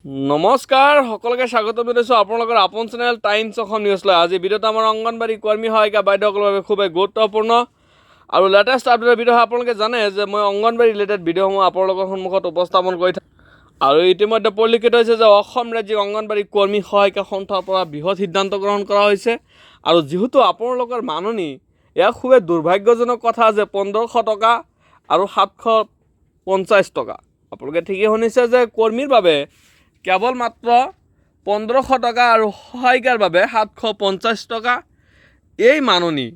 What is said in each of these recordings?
নমস্কাৰ সকলোকে স্বাগত জনাইছোঁ আপোনালোকৰ আপন চেনেল টাইমছ অসম নিউজলৈ। আজি ভিডিঅ'টো আমাৰ অংগনবাড়ী কৰ্মী সহায়িকা বাইদেউসকলৰ বাবে খুবেই গুৰুত্বপূৰ্ণ আৰু লেটেষ্ট আপডেটৰ ভিডিঅ' আপোনালোকে জানে যে মই অংগনবাড়ী ৰিলেটেড ভিডিঅ'সমূহ আপোনালোকৰ সন্মুখত উপস্থাপন কৰি থাকোঁ আৰু ইতিমধ্যে পৰিলক্ষিত হৈছে যে অসম ৰাজ্যিক অংগনবাড়ী কৰ্মী সহায়িকা সন্থাৰ পৰা বৃহৎ সিদ্ধান্ত গ্ৰহণ কৰা হৈছে। আৰু যিহেতু আপোনালোকৰ মাননি এয়া খুবেই দুৰ্ভাগ্যজনক কথা যে 1500 টকা আৰু 750 টকা, আপোনালোকে ঠিকেই শুনিছে যে কৰ্মীৰ বাবে কেৱল মাত্ৰ 1500 টকা আৰু সহায়িকাৰ বাবে 750 টকা। এই মাননি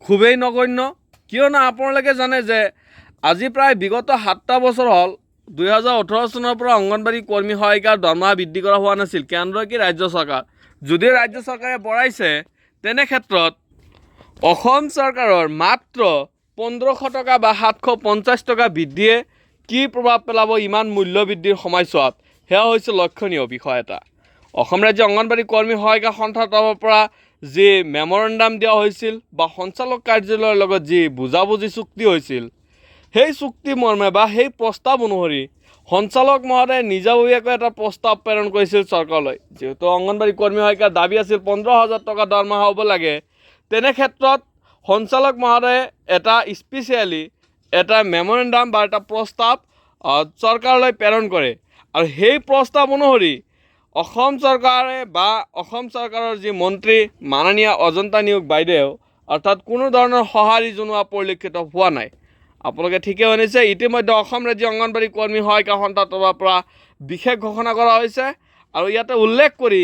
খুবেই নগণ্য, কিয়নো আপোনালোকে জানে যে আজি প্ৰায় বিগত 7টা বছৰ হ'ল 2018 চনৰ পৰা অংগনবাড়ী কৰ্মী সহায়িকাৰ দৰমহা বৃদ্ধি কৰা হোৱা নাছিল, কেন্দ্ৰ কি ৰাজ্য চৰকাৰ। যদিও ৰাজ্য চৰকাৰে বঢ়াইছে, তেনে ক্ষেত্ৰত অসম চৰকাৰৰ মাত্ৰ 1500 টকা বা 750 টকা বৃদ্ধিয়ে কি প্ৰভাৱ পেলাব ইমান মূল্য বৃদ্ধিৰ সময়ছোৱাত, সেয়া হৈছে লক্ষণীয় বিষয় এটা। অসম ৰাজ্য অংগনবাড়ী কৰ্মী সহায়িকা সন্থাৰ তৰফৰ পৰা যি মেমৰেণ্ডাম দিয়া হৈছিল বা সঞ্চালক কাৰ্যালয়ৰ লগত যি বুজাবুজি চুক্তি হৈছিল, সেই চুক্তি মৰ্মে বা সেই প্ৰস্তাৱ অনুসৰি সঞ্চালক মহোদয়ে নিজাববীয়াকৈ এটা প্ৰস্তাৱ প্ৰেৰণ কৰিছিল চৰকাৰলৈ। যিহেতু অংগনবাড়ী কৰ্মী সহায়িকাৰ দাবী আছিল 15,000 টকা দৰমহা হ'ব লাগে, তেনে ক্ষেত্ৰত সঞ্চালক মহোদয়ে এটা স্পেচিয়েলি এটা মেমৰেণ্ডাম বা এটা প্ৰস্তাৱ চৰকাৰলৈ প্ৰেৰণ কৰে। আৰু সেই প্ৰস্তাৱ অনুসৰি অসম চৰকাৰে বা অসম চৰকাৰৰ যি মন্ত্ৰী মাননীয় অজন্তা নিয়োগ বাইদেউ অৰ্থাৎ কোনো ধৰণৰ সঁহাৰি জনোৱা পৰিলক্ষিত হোৱা নাই। আপোনালোকে ঠিকে শুনিছে, ইতিমধ্যে অসম ৰাজ্য অংগনবাড়ী কৰ্মী সহায়িকা সন্থাৰ পৰা বিশেষ ঘোষণা কৰা হৈছে আৰু ইয়াতে উল্লেখ কৰি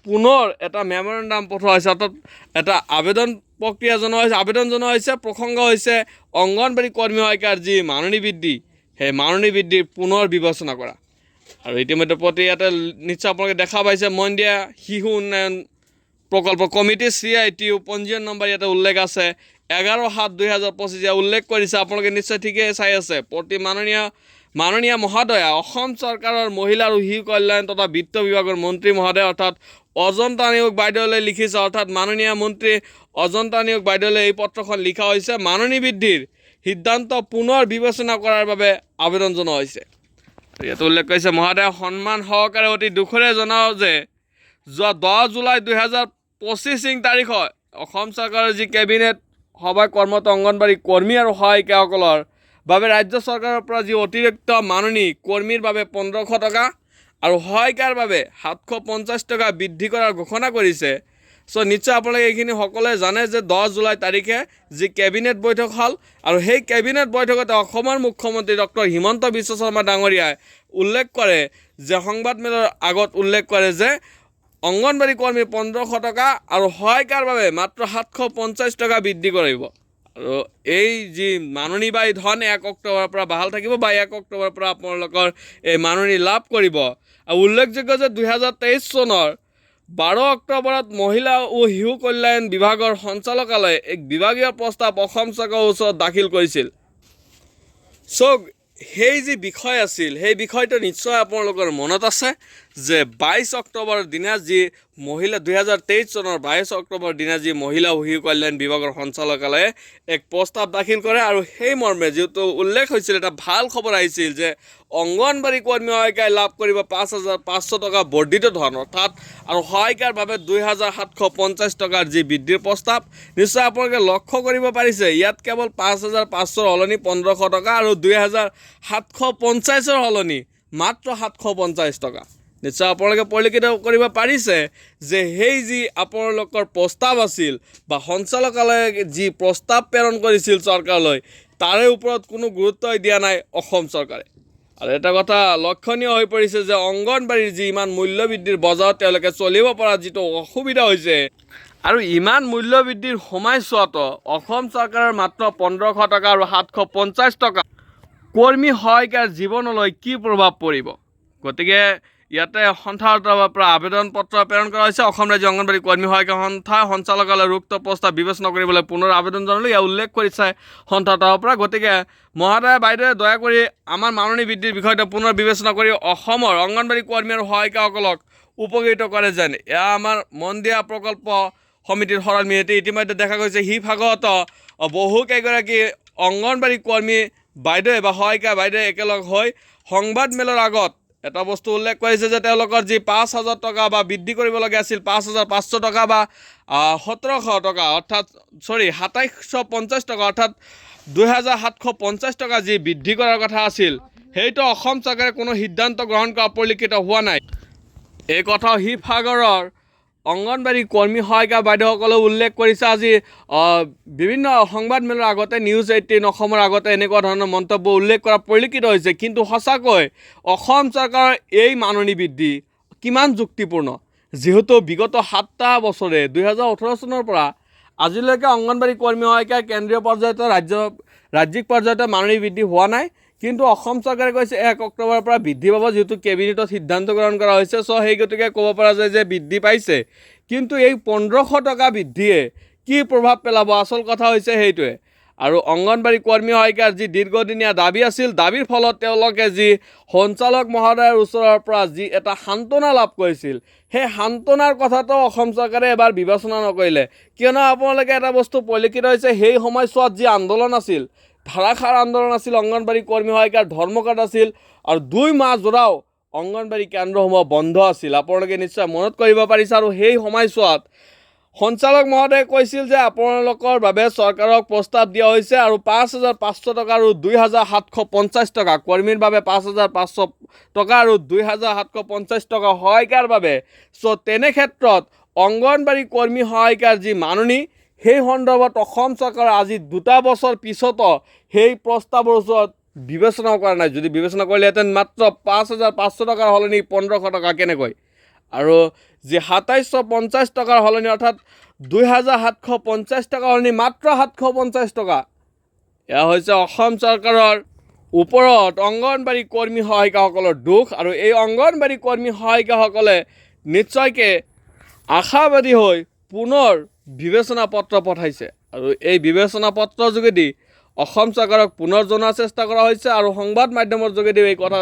পুনৰ এটা মেমৰেণ্ডাম পঠোৱা হৈছে, অৰ্থাৎ এটা আবেদন প্ৰক্ৰিয়া আবেদন জনোৱা হৈছে। প্ৰসংগ হৈছে অংগনবাড়ী কৰ্মী সহায়িকাৰ যি মাননি বৃদ্ধি, সেই মাননি বৃদ্ধিৰ পুনৰ বিবেচনা কৰা। আৰু ইতিমধ্যে প্ৰতি ইয়াতে নিশ্চয় আপোনালোকে দেখা পাইছে মন্দিয়া শিশু উন্নয়ন প্ৰকল্প কমিটি CITU পঞ্জীয়ন নম্বৰ ইয়াতে উল্লেখ আছে 11/7/2025 উল্লেখ কৰিছে। আপোনালোকে নিশ্চয় ঠিকেই চাই আছে। প্ৰতি মাননীয় মহোদয়া অসম চৰকাৰৰ মহিলা আৰু শিশু কল্যাণ তথা বিত্ত বিভাগৰ মন্ত্ৰী মহোদয় অৰ্থাৎ অজন্তা নিয়োগ বাইদেউলৈ লিখিছে, অৰ্থাৎ মাননীয় মন্ত্ৰী অজন্তা নিয়োগ বাইদেউলৈ এই পত্ৰখন লিখা হৈছে। মাননি বৃদ্ধিৰ সিদ্ধান্ত পুনৰ বিবেচনা কৰাৰ বাবে আবেদন জনোৱা হৈছে। ইয়াত উল্লেখ কৰিছে মহোদয় সন্মান সহকাৰে অতি দুখেৰে জনাওঁ যে যোৱা 10 জুলাই 2025 তাৰিখত অসম চৰকাৰৰ যি কেবিনেট সভাই কৰ্মৰত অংগনবাড়ী কৰ্মী আৰু সহায়িকাসকলৰ বাবে ৰাজ্য চৰকাৰৰ পৰা যি অতিৰিক্ত মাননি কৰ্মীৰ বাবে 1500 টকা আৰু সহায়িকাৰ বাবে 750 টকা বৃদ্ধি কৰাৰ ঘোষণা কৰিছে। নিশ্চয় আপোনালোকে এইখিনি সকলোৱে জানে যে 10 জুলাই তাৰিখে যি কেবিনেট বৈঠক হ'ল আৰু সেই কেবিনেট বৈঠকতে অসমৰ মুখ্যমন্ত্ৰী ডক্টৰ হিমন্ত বিশ্ব শৰ্মা ডাঙৰীয়াই উল্লেখ কৰে যে সংবাদমেলৰ আগত উল্লেখ কৰে যে অংগনবাড়ী কৰ্মী 1500 টকা আৰু সহায়িকাৰ বাবে মাত্ৰ 750 টকা বৃদ্ধি কৰিব। আৰু এই যি মাননি বা ধন 1 অক্টোবৰৰ পৰা বাহাল থাকিব বা 1 অক্টোবৰৰ পৰা আপোনালোকৰ এই মাননি লাভ কৰিব। আৰু উল্লেখযোগ্য যে 2023 চনৰ 12 অক্টোবৰত মহিলা ও শিশু কল্যাণ বিভাগৰ সঞ্চালকালয়ে এক বিভাগীয় প্ৰস্তাৱ অসম চৰকাৰৰ ওচৰত দাখিল কৰিছিল। সেই যি বিষয় আছিল, সেই বিষয়টো নিশ্চয় আপোনালোকৰ মনত আছে যে 22 অক্টোবৰৰ দিনা যি মহিলা 2023 চনৰ 22 অক্টোবৰৰ দিনা যি মহিলা ও শিশু কল্যাণ বিভাগৰ সঞ্চালকালয়ে এক প্ৰস্তাৱ দাখিল কৰে আৰু সেই মৰ্মে যিহেতু উল্লেখ হৈছিল, এটা ভাল খবৰ আহিছিল যে অংগনবাড়ী কৰ্মী সহায়িকাই লাভ কৰিব 5,500 টকা বৰ্ধিত ধন অৰ্থাৎ আৰু সহায়িকাৰ বাবে 2,750 টকাৰ যি বৃদ্ধিৰ প্ৰস্তাৱ। নিশ্চয় আপোনালোকে লক্ষ্য কৰিব পাৰিছে, ইয়াত কেৱল 5,500ৰ সলনি 1500 টকা আৰু 2,750ৰ সলনি মাত্ৰ 750 টকা। নিশ্চয় আপোনালোকে পৰিলক্ষিত কৰিব পাৰিছে যে সেই যি আপোনালোকৰ প্ৰস্তাৱ আছিল বা সঞ্চালকালয়ে যি প্ৰস্তাৱ প্ৰেৰণ কৰিছিল চৰকাৰলৈ, তাৰে ওপৰত কোনো গুৰুত্বই দিয়া নাই অসম চৰকাৰে। আৰু এটা কথা লক্ষণীয় হৈ পৰিছে যে অংগনবাড়ীৰ যি ইমান মূল্যবৃদ্ধিৰ বজাৰত তেওঁলোকে চলিব পৰা যিটো অসুবিধা হৈছে আৰু ইমান মূল্যবৃদ্ধিৰ সময়ছোৱাতো অসম চৰকাৰৰ মাত্ৰ 1500 টকা আৰু 750 টকা কৰ্মী সহায়িকাৰ জীৱনলৈ কি প্ৰভাৱ পৰিব। গতিকে ইয়াতে সন্থাৰ পৰা আবেদন পত্ৰ প্ৰেৰণ কৰা হৈছে। অসম ৰাজ্য অংগনবাড়ী কৰ্মী সহায়িকা সন্থা সঞ্চালকালয়ৰ উক্ত প্ৰস্তাৱ বিবেচনা কৰিবলৈ পুনৰ আবেদন জনালে ইয়াত উল্লেখ কৰিছে সন্থাৰ পৰা। গতিকে মহোদয় বাইদেৱে দয়া কৰি আমাৰ মাননি বৃদ্ধিৰ বিষয়টো পুনৰ বিবেচনা কৰি অসমৰ অংগনবাড়ী কৰ্মী আৰু সহায়িকাসকলক উপকৃত কৰে যেন এয়া আমাৰ মন দিয়া প্ৰকল্প সমিতিৰ সৰল মিনিটে ইতিমধ্যে দেখা গৈছে। সি ভাগত বহুকেইগৰাকী অংগনবাড়ী কৰ্মী বাইদেৱে বা সহায়িকা বাইদেৱে একেলগ হৈ সংবাদমেলৰ আগত এটা বস্তু উল্লেখ কৰিছে যে তেওঁলোকৰ যি 5,000 টকা বা বৃদ্ধি কৰিবলগীয়া আছিল 5,500 টকা বা 1,700 টকা অৰ্থাৎ 2,750 টকা অৰ্থাৎ 2,750 টকা যি বৃদ্ধি কৰাৰ কথা আছিল সেইটো অসম চৰকাৰে কোনো সিদ্ধান্ত গ্ৰহণ কৰা পৰিলক্ষিত হোৱা নাই। এই কথা শিৱসাগৰৰ অংগনবাড়ী কৰ্মী সহায়িকা বাইদেউসকলে উল্লেখ কৰিছে। আজি বিভিন্ন সংবাদমেলৰ আগতে নিউজ 18 অসমৰ আগতে এনেকুৱা ধৰণৰ মন্তব্য উল্লেখ কৰা পৰিলক্ষিত হৈছে। কিন্তু সঁচাকৈ অসম চৰকাৰৰ এই মাননি বৃদ্ধি কিমান যুক্তিপূৰ্ণ, যিহেতু বিগত 7টা বছৰে 2018 চনৰ পৰা আজিলৈকে অংগনবাড়ী কৰ্মী সহায়িকা কেন্দ্ৰীয় পৰ্যায়ত ৰাজ্যিক পৰ্যায়ত মাননি বৃদ্ধি হোৱা নাই। কিন্তু অসম চৰকাৰে কৈছে 1 অক্টোবৰৰ পৰা বৃদ্ধি পাব, যিহেতু কেবিনেটত সিদ্ধান্ত গ্ৰহণ কৰা হৈছে। সেই গতিকে ক'ব পৰা যায় যে বৃদ্ধি পাইছে। কিন্তু এই 1,500 টকা বৃদ্ধিয়ে কি প্ৰভাৱ পেলাব, আচল কথা হৈছে সেইটোৱে। আৰু অংগনবাড়ী কৰ্মী সহায়িকাৰ যি দীৰ্ঘদিনীয়া দাবী আছিল, দাবীৰ ফলত তেওঁলোকে যি সঞ্চালক মহোদয়ৰ ওচৰৰ পৰা যি এটা সান্তনা লাভ কৰিছিল, সেই সান্তনাৰ কথাটো অসম চৰকাৰে এবাৰ বিবেচনা নকৰিলে। কিয়নো আপোনালোকে এটা বস্তু পৰিলক্ষিত হৈছে, সেই সময়ছোৱাত যি আন্দোলন আছিল, ধাৰাসাৰ আন্দোলন আছিল, অংগনবাড়ী কৰ্মী সহায়িকাৰ ধৰ্মঘট আছিল আৰু 2 মাহ জোৰাও অংগনবাড়ী কেন্দ্ৰসমূহ বন্ধ আছিল। আপোনালোকে নিশ্চয় মনত কৰিব পাৰিছে। আৰু সেই সময়ছোৱাত সঞ্চালক মহোদয়ে কৈছিল যে আপোনালোকৰ বাবে চৰকাৰক প্ৰস্তাৱ দিয়া হৈছে আৰু 5,500 টকা আৰু 2,750 টকা কৰ্মীৰ বাবে 5,500 টকা আৰু 2,750 টকা সহায়িকাৰ বাবে। তেনে ক্ষেত্ৰত অংগনবাড়ী কৰ্মী সহায়িকাৰ যি মাননি, সেই সন্দৰ্ভত অসম চৰকাৰে আজি 2টা বছৰ পিছতো সেই প্ৰস্তাৱৰ ওচৰত বিবেচনা কৰা নাই। যদি বিবেচনা কৰিলেহেঁতেন মাত্ৰ 5,500 টকাৰ সলনি 1,500 টকা কেনেকৈ, আৰু যি 2,750 টকাৰ সলনি অৰ্থাৎ 2,750 টকাৰ সলনি মাত্ৰ 750 টকা। এয়া হৈছে অসম চৰকাৰৰ ওপৰত অংগনবাড়ী কৰ্মী সহায়িকাসকলৰ দুখ। আৰু এই অংগনবাড়ী কৰ্মী সহায়িকাসকলে নিশ্চয়কৈ আশাবাদী হৈ পুনৰ বিবেচনা পত্ৰ পঠাইছে। আৰু এই বিবেচনা পত্ৰৰ যোগেদি অসম চৰকাৰক পুনৰ জনাৰ চেষ্টা কৰা হৈছে আৰু সংবাদ মাধ্যমৰ যোগেদি এই কথা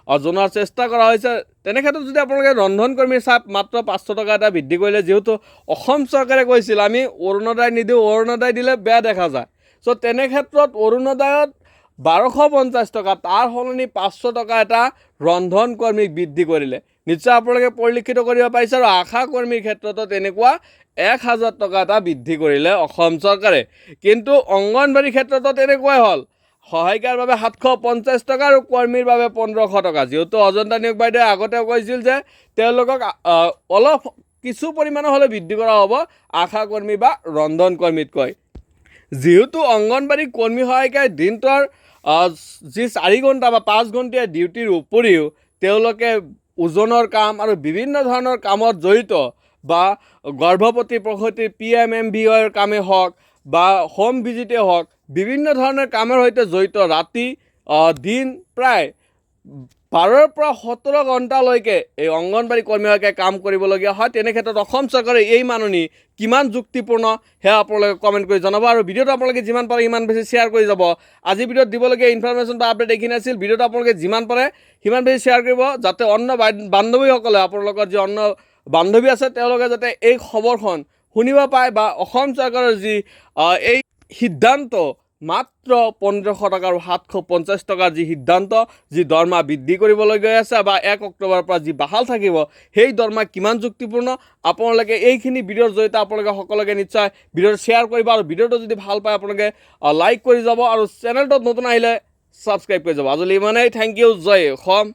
জনাৰ চেষ্টা কৰা হৈছে। তেনে ক্ষেত্ৰত যদি আপোনালোকে ৰন্ধন কৰ্মীৰ চাপ মাত্ৰ 500 টকা এটা বৃদ্ধি কৰিলে, যিহেতু অসম চৰকাৰে কৈছিল আমি অৰুণোদয় নিদিওঁ, অৰুণোদয় দিলে বেয়া দেখা যায়। তেনে ক্ষেত্ৰত অৰুণোদয়ত 1,250 টকা, তাৰ সলনি 500 টকা এটা ৰন্ধন কৰ্মীক বৃদ্ধি কৰিলে। নিশ্চয় আপোনালোকে পৰিলক্ষিত কৰিব পাৰিছে। আৰু আশা কৰ্মীৰ ক্ষেত্ৰতো তেনেকুৱা 1,000 টকা এটা বৃদ্ধি কৰিলে অসম চৰকাৰে। কিন্তু অংগনবাড়ীৰ ক্ষেত্ৰতো তেনেকুৱাই হ'ল, সহায়িকাৰ বাবে 750 টকা আৰু কৰ্মীৰ বাবে 1,500 টকা। যিহেতু অজন্তা নিয়োগ বাইদেৱে আগতে কৈছিল যে তেওঁলোকক অলপ কিছু পৰিমাণৰ হ'লে বৃদ্ধি কৰা হ'ব আশা কৰ্মী বা ৰন্ধন কৰ্মীতকৈ। যিহেতু অংগনবাড়ী কৰ্মী সহায়িকাই দিনটোৰ যি 4 ঘণ্টা বা 5 ঘণ্টীয়া ডিউটিৰ উপৰিও তেওঁলোকে ওজনৰ কাম আৰু বিভিন্ন ধৰণৰ কামত জড়িত, বা গৰ্ভৱতী প্ৰসূতিৰ PMMVYৰ কামেই হওক বা হোম ভিজিটেই হওক, বিভিন্ন ধৰণৰ কামৰ সৈতে জড়িত ৰাতি দিন প্ৰায় 12ৰ পৰা 17 ঘণ্টালৈকে এই অংগনবাড়ী কৰ্মী সহায়িকাই কাম কৰিবলগীয়া হয়। তেনে ক্ষেত্ৰত অসম চৰকাৰে এই মাননি কিমান যুক্তিপূৰ্ণ সেয়া আপোনালোকে কমেণ্ট কৰি জনাব। আৰু ভিডিঅ'টো আপোনালোকে যিমান পাৰে সিমান বেছি শ্বেয়াৰ কৰি যাব। আজি ভিডিঅ'ত দিবলগীয়া ইনফৰমেশ্যন বা আপডেট এইখিনি আছিল। ভিডিঅ'টো আপোনালোকে যিমান পাৰে সিমান বেছি শ্বেয়াৰ কৰিব, যাতে অন্য বান্ধৱীসকলে, আপোনালোকৰ যি অন্য বান্ধৱী আছে, তেওঁলোকে যাতে এই খবৰখন শুনিব পায় বা অসম চৰকাৰৰ যি এই সিদ্ধান্ত মাত্ৰ 1,500 টকা আৰু 750 টকাৰ যি সিদ্ধান্ত, যি দৰমহা বৃদ্ধি কৰিবলগীয়া আছে বা 1 অক্টোবৰৰ পৰা যি বাহাল থাকিব, সেই দৰমহা কিমান যুক্তিপূৰ্ণ, আপোনালোকে এইখিনি ভিডিঅ'ৰ জৰিয়তে আপোনালোকে সকলোকে নিশ্চয় ভিডিঅ'টো শ্বেয়াৰ কৰিব। আৰু ভিডিঅ'টো যদি ভাল পায় আপোনালোকে লাইক কৰি যাব আৰু চেনেলটোত নতুন আহিলে ছাবস্ক্ৰাইব কৰি যাব। আজিলৈ ইমানেই। Thank you. জয় অসম।